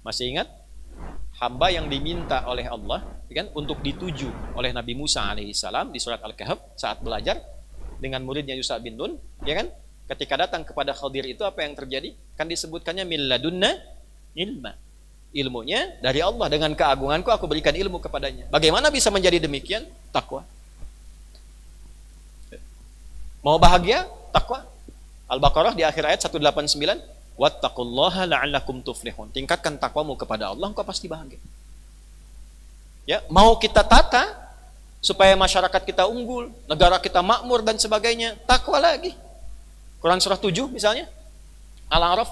Masih ingat? Hamba yang diminta oleh Allah, kan, untuk dituju oleh Nabi Musa alaihissalam di surat Al-Kahf saat belajar dengan muridnya Yusha bin Nun, ya kan? Ketika datang kepada Khadir itu apa yang terjadi? Kan disebutkannya min ladunna ilma. Ilmunya dari Allah, dengan keagunganku aku berikan ilmu kepadanya. Bagaimana bisa menjadi demikian? Takwa. Mau bahagia? Takwa. Al-Baqarah di akhir ayat 189, wattaqullaha la'allakum tuflihun. Tingkatkan takwamu kepada Allah, engkau pasti bahagia. Ya, mau kita tata supaya masyarakat kita unggul, negara kita makmur dan sebagainya, takwa lagi. Quran surah 7 misalnya, Al-A'raf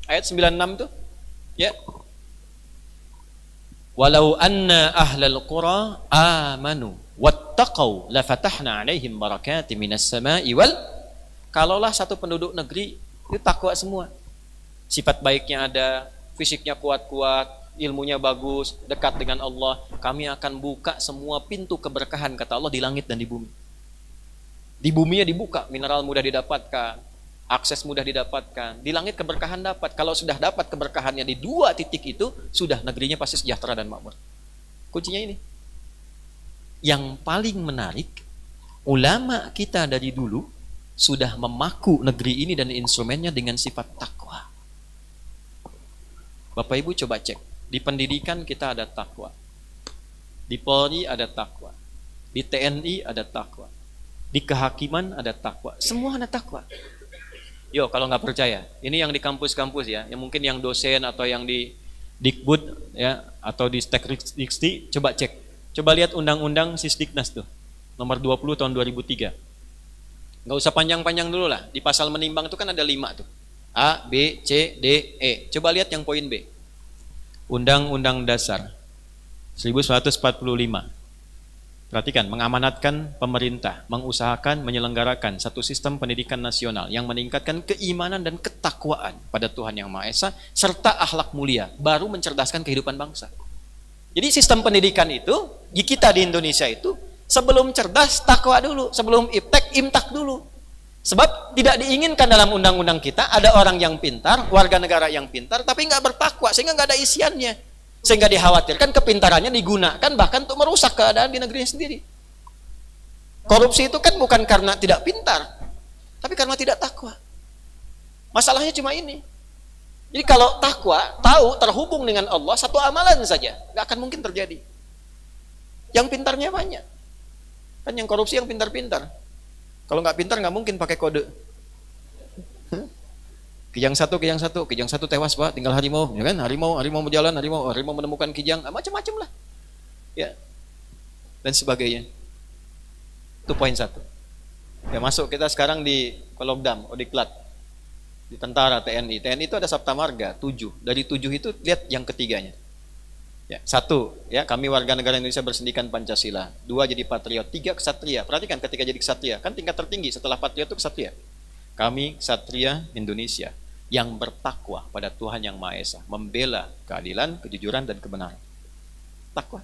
ayat 96 tuh, ya. Walau anna ahlal qura amanu wattaqau lafatahna 'alaihim barakatim minas sama'i wal. Kalaulah satu penduduk negeri itu takwa semua, sifat baiknya ada, fisiknya kuat-kuat, ilmunya bagus, dekat dengan Allah, kami akan buka semua pintu keberkahan, kata Allah, di langit dan di bumi. Di buminya dibuka, mineral mudah didapatkan, akses mudah didapatkan, di langit keberkahan dapat. Kalau sudah dapat keberkahannya di dua titik itu, sudah negerinya pasti sejahtera dan makmur. Kuncinya ini. Yang paling menarik, ulama kita dari dulu sudah memaku negeri ini dan instrumennya dengan sifat takwa. Bapak Ibu coba cek, di pendidikan kita ada takwa, di Polri ada takwa, di TNI ada takwa, di kehakiman ada takwa, semua ada takwa. Yo, kalau nggak percaya, ini yang di kampus-kampus ya, yang mungkin yang dosen atau yang di Dikbud ya, atau di Stekdikti, coba cek, coba lihat undang-undang Sisdiknas tuh, nomor 20 tahun 2003. Nggak usah panjang-panjang dulu lah, di pasal menimbang itu kan ada 5 tuh, A, B, C, D, E. Coba lihat yang poin B. Undang-Undang Dasar 1945. Perhatikan, mengamanatkan pemerintah, mengusahakan, menyelenggarakan satu sistem pendidikan nasional yang meningkatkan keimanan dan ketakwaan pada Tuhan Yang Maha Esa, serta akhlak mulia, baru mencerdaskan kehidupan bangsa. Jadi sistem pendidikan itu, di kita di Indonesia itu, sebelum cerdas, takwa dulu. Sebelum iptek, imtak dulu. Sebab tidak diinginkan dalam undang-undang kita, ada orang yang pintar, warga negara yang pintar, tapi nggak bertakwa, sehingga nggak ada isiannya. Sehingga dikhawatirkan kepintarannya digunakan bahkan untuk merusak keadaan di negerinya sendiri. Korupsi itu kan bukan karena tidak pintar, tapi karena tidak takwa. Masalahnya cuma ini. Jadi kalau takwa, tahu terhubung dengan Allah, satu amalan saja, nggak akan mungkin terjadi. Yang pintarnya banyak. Kan yang korupsi yang pintar-pintar. Kalau nggak pintar nggak mungkin pakai kode. Kijang satu tewas Pak, tinggal harimau, ya kan? Harimau berjalan, harimau menemukan kijang, macam-macam lah, ya, dan sebagainya. Itu poin 1. Ya, masuk kita sekarang di Kologdam, Odiklat, di tentara, TNI. TNI itu ada Sabta Marga 7. Dari 7 itu lihat yang ketiganya. Ya, 1, ya, kami warga negara Indonesia bersendikan Pancasila. 2, jadi patriot. 3, kesatria. Perhatikan ketika jadi kesatria, kan tingkat tertinggi setelah patriot itu kesatria. Kami Satria Indonesia yang bertakwa pada Tuhan Yang Maha Esa, membela keadilan, kejujuran, dan kebenaran. Takwa.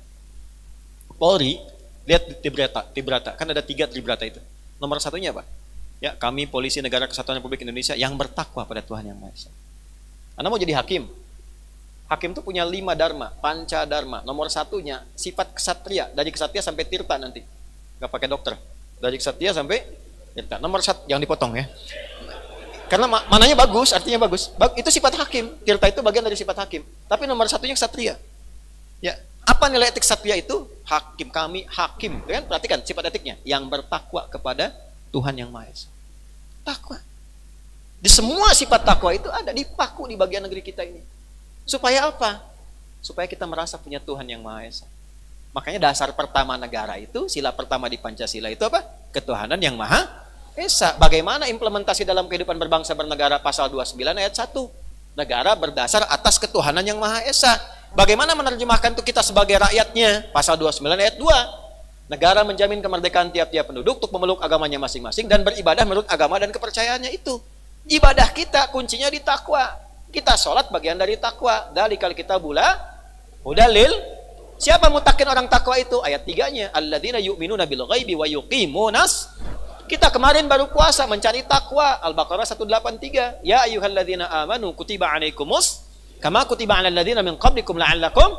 Polri, lihat Tribrata, kan ada 3 Tribrata itu. Nomor 1-nya apa? Ya, kami Polisi Negara Kesatuan Republik Indonesia yang bertakwa pada Tuhan Yang Maha Esa. Anda mau jadi hakim? Hakim itu punya 5 dharma, panca dharma. Nomor 1-nya sifat kesatria, dari kesatria sampai tirta nanti. Gak pakai dokter. Dari kesatria sampai tirta. Nomor 1, jangan dipotong ya. Karena mananya bagus, artinya bagus. Itu sifat hakim. Tirta itu bagian dari sifat hakim. Tapi nomor 1-nya kesatria. Ya, apa nilai etik kesatria itu? Hakim kami, hakim. Kan? Perhatikan sifat etiknya. Yang bertakwa kepada Tuhan Yang Maha Esa. Takwa. Di semua sifat takwa itu ada dipaku di bagian negeri kita ini. Supaya apa? Supaya kita merasa punya Tuhan Yang Maha Esa. Makanya dasar pertama negara itu, sila pertama di Pancasila itu apa? Ketuhanan Yang Maha Esa. Bagaimana implementasi dalam kehidupan berbangsa bernegara pasal 29 ayat 1? Negara berdasar atas ketuhanan Yang Maha Esa. Bagaimana menerjemahkan itu kita sebagai rakyatnya? Pasal 29 ayat 2. Negara menjamin kemerdekaan tiap-tiap penduduk untuk memeluk agamanya masing-masing dan beribadah menurut agama dan kepercayaannya itu. Ibadah kita kuncinya di takwa. Kita sholat bagian dari takwa. Dalikal kita hudalil. Siapa mutakin orang takwa itu? Ayat 3-nya. Alladzina yu'minuna bil ghaibi wa yuqimunas. Kita kemarin baru puasa mencari takwa. Al-Baqarah 183. Ya ayyuhalladzina amanu kutiba alaikumus kama kutiba alal ladzina min qablikum la'allakum.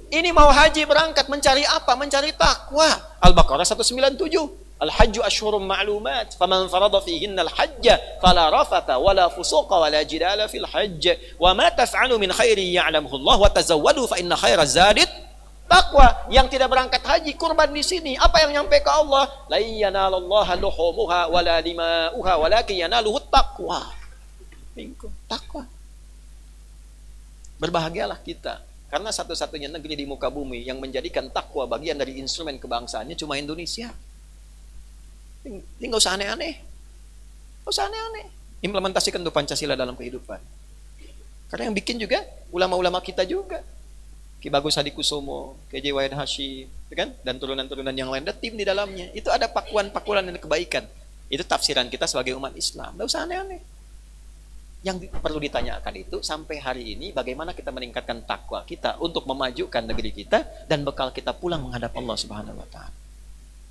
Ini mau haji berangkat mencari apa? Mencari takwa. Al-Baqarah 197. Al-hajju ashhurum ma'lumat faman farada fihinna al-hajja fala rafata wala fusuqa wala jidala fil hajj wa ma taf'alu min khairin ya'lamuhu Allah wa tazawwadu fa inna khairaz zadit takwa. Yang tidak berangkat haji kurban di sini. Apa yang nyampe ke Allah? La yanalallaha luhumuha wala dima'uha walakin yanaluhu taqwa. Takwa. Berbahagialah kita karena satu-satunya negeri di muka bumi yang menjadikan takwa bagian dari instrumen kebangsaannya cuma Indonesia. Ini nggak usah aneh-aneh. Nggak usah aneh-aneh. Implementasikan tuh Pancasila dalam kehidupan. Karena yang bikin juga ulama-ulama kita juga. Ki Bagus Hadikusumo, K.J. Wahid Hasyim, kan? Dan turunan-turunan yang lain. Ada tim di dalamnya. Itu ada pakuan-pakuan dan kebaikan. Itu tafsiran kita sebagai umat Islam. Nggak usah aneh-aneh. Yang perlu ditanyakan itu sampai hari ini bagaimana kita meningkatkan takwa kita untuk memajukan negeri kita dan bekal kita pulang menghadap Allah Subhanahu wa taala.